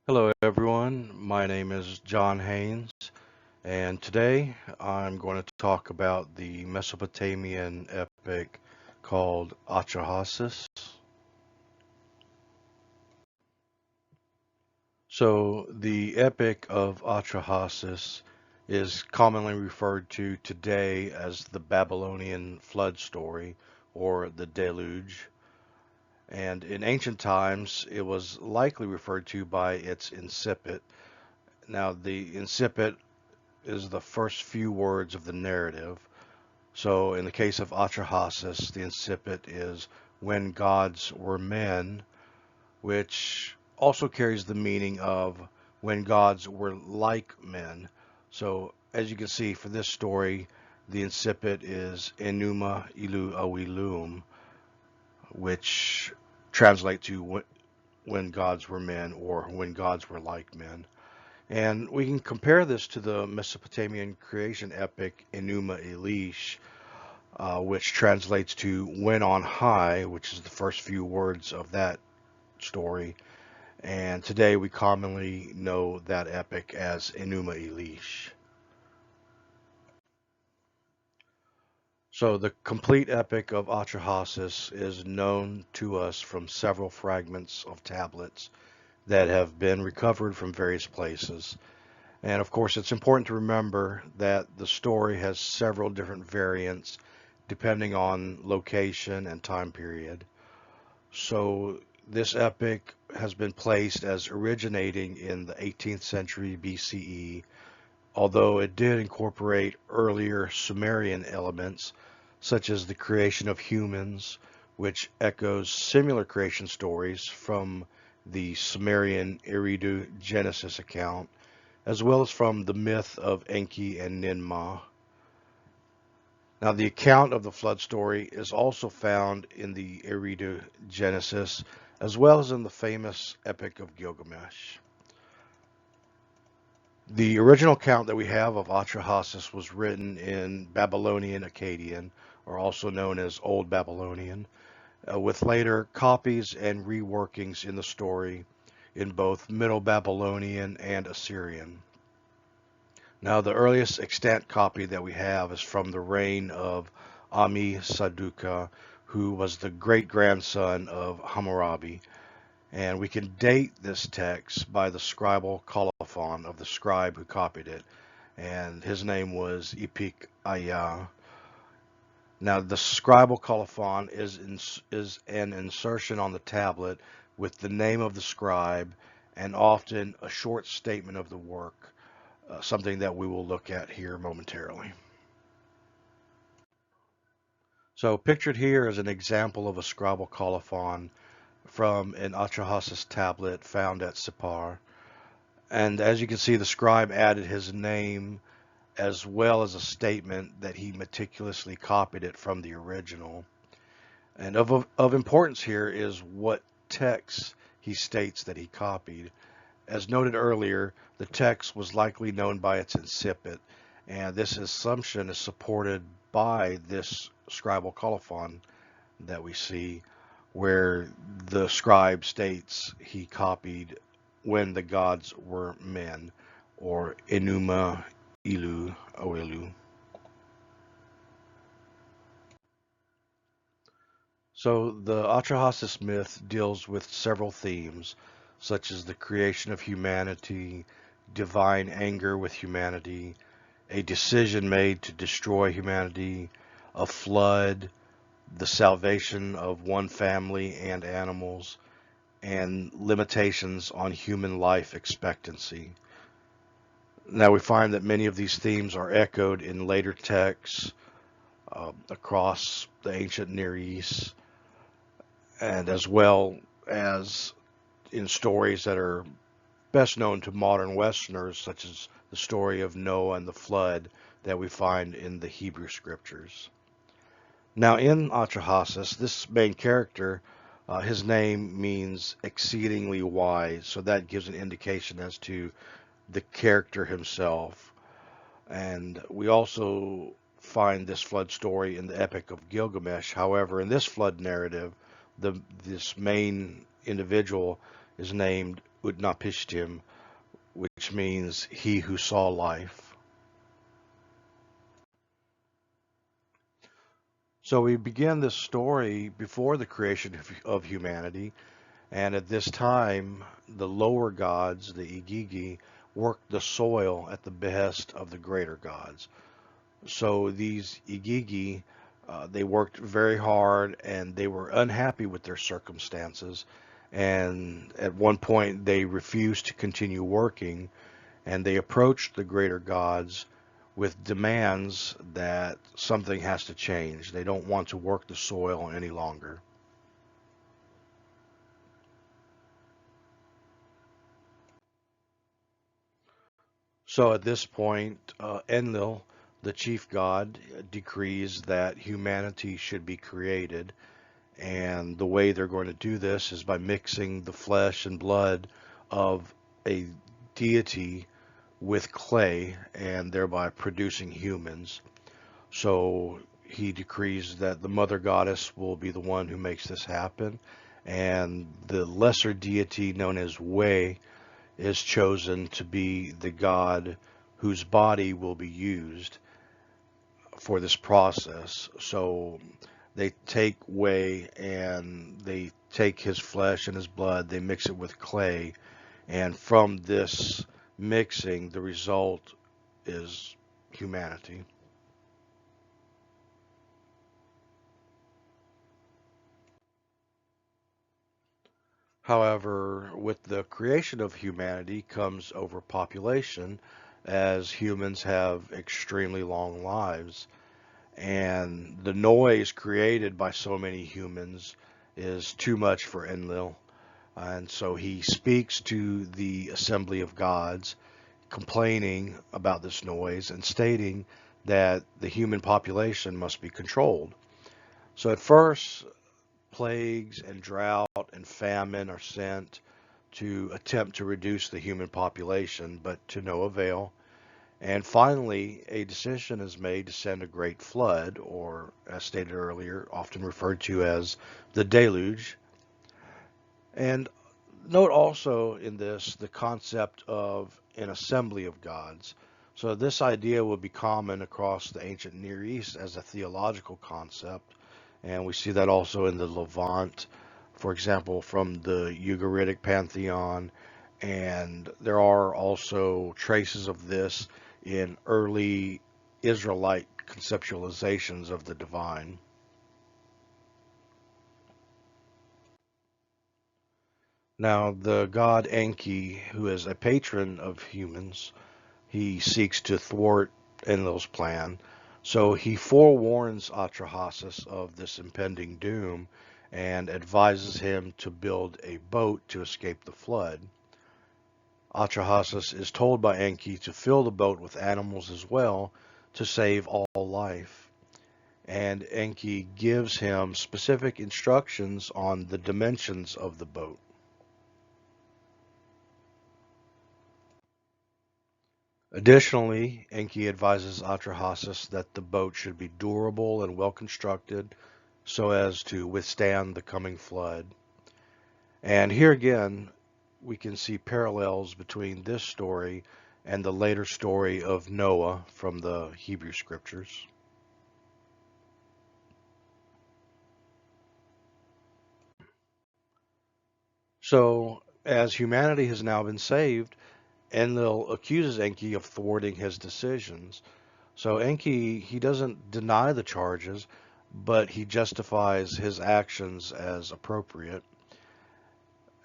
Hello, everyone. My name is John Haynes, and today I'm going to talk about the Mesopotamian epic called Atrahasis. So, the epic of Atrahasis is commonly referred to today as the Babylonian Flood Story or the Deluge. And in ancient times, it was likely referred to by its incipit. Now, the incipit is the first few words of the narrative. So in the case of Atrahasis, the incipit is when gods were men, which also carries the meaning of when gods were like men. So as you can see for this story, the incipit is Enuma Ilu Awilum, which translate to when gods were men or when gods were like men. And we can compare this to the Mesopotamian creation epic Enuma Elish, which translates to when on high, which is the first few words of that story. And today we commonly know that epic as Enuma Elish. So the complete epic of Atrahasis is known to us from several fragments of tablets that have been recovered from various places. And of course, it's important to remember that the story has several different variants depending on location and time period. So this epic has been placed as originating in the 18th century BCE, although it did incorporate earlier Sumerian elements, such as the creation of humans, which echoes similar creation stories from the Sumerian Eridu Genesis account, as well as from the myth of Enki and Ninmah. Now, the account of the flood story is also found in the Eridu Genesis, as well as in the famous Epic of Gilgamesh. The original account that we have of Atrahasis was written in Babylonian Akkadian, or also known as Old Babylonian, with later copies and reworkings in the story in both Middle Babylonian and Assyrian. Now, the earliest extant copy that we have is from the reign of Ami Saduqa, who was the great grandson of Hammurabi. And we can date this text by the scribal colophon of the scribe who copied it. And his name was Ipik Ayah. Now, the scribal colophon is an insertion on the tablet with the name of the scribe and often a short statement of the work, something that we will look at here momentarily. So pictured here is an example of a scribal colophon from an Atrahasis tablet found at Sippar. And as you can see, the scribe added his name as well as a statement that he meticulously copied it from the original. And of importance here is what text he states that he copied. As noted earlier, the text was likely known by its incipit, and this assumption is supported by this scribal colophon that we see, where the scribe states he copied when the gods were men, or Enuma Ilu Awelu. So the Atrahasis myth deals with several themes, such as the creation of humanity, divine anger with humanity, a decision made to destroy humanity, a flood, the salvation of one family and animals, and limitations on human life expectancy. Now we find that many of these themes are echoed in later texts across the ancient Near East, and as well as in stories that are best known to modern Westerners, such as the story of Noah and the flood that we find in the Hebrew scriptures. Now, in Atrahasis, this main character, his name means exceedingly wise, so that gives an indication as to the character himself. And we also find this flood story in the Epic of Gilgamesh. However, in this flood narrative, this main individual is named Utnapishtim, which means he who saw life. So we begin this story before the creation of humanity, and at this time, the lower gods, the Igigi, worked the soil at the behest of the greater gods. So these Igigi, they worked very hard and they were unhappy with their circumstances. And at one point, they refused to continue working and they approached the greater gods with demands that something has to change. They don't want to work the soil any longer. So at this point, Enlil, the chief god, decrees that humanity should be created. And the way they're going to do this is by mixing the flesh and blood of a deity with clay and thereby producing humans. So he decrees that the mother goddess will be the one who makes this happen. And the lesser deity known as Wei is chosen to be the god whose body will be used for this process. So they take Wei and they take his flesh and his blood, they mix it with clay, and from this mixing, the result is humanity. However, with the creation of humanity comes overpopulation, as humans have extremely long lives. And the noise created by so many humans is too much for Enlil. And so he speaks to the assembly of gods, complaining about this noise and stating that the human population must be controlled. So at first, plagues and drought and famine are sent to attempt to reduce the human population, but to no avail. And finally, a decision is made to send a great flood, or as stated earlier, often referred to as the deluge. And note also in this the concept of an assembly of gods. So this idea would be common across the ancient Near East as a theological concept, and we see that also in the Levant, for example, from the Ugaritic pantheon, and there are also traces of this in early Israelite conceptualizations of the divine. Now, the god Enki, who is a patron of humans, he seeks to thwart Enlil's plan. So he forewarns Atrahasis of this impending doom and advises him to build a boat to escape the flood. Atrahasis is told by Enki to fill the boat with animals as well to save all life. And Enki gives him specific instructions on the dimensions of the boat. Additionally, Enki advises Atrahasis that the boat should be durable and well constructed so as to withstand the coming flood. And here again, we can see parallels between this story and the later story of Noah from the Hebrew Scriptures. So, as humanity has now been saved, Enlil accuses Enki of thwarting his decisions. So Enki, he doesn't deny the charges, but he justifies his actions as appropriate.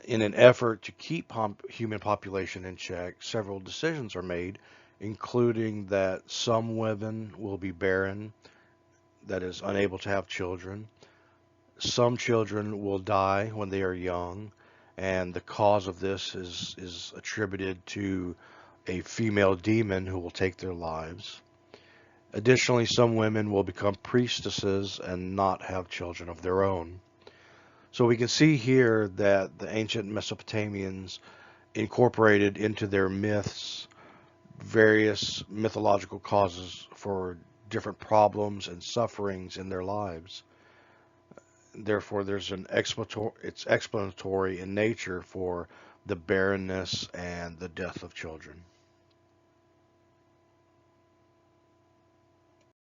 In an effort to keep human population in check, several decisions are made, including that some women will be barren, that is, unable to have children. Some children will die when they are young, and the cause of this is attributed to a female demon who will take their lives. Additionally, some women will become priestesses and not have children of their own. So we can see here that the ancient Mesopotamians incorporated into their myths various mythological causes for different problems and sufferings in their lives. Therefore, there's an explanatory, it's explanatory in nature for the barrenness and the death of children.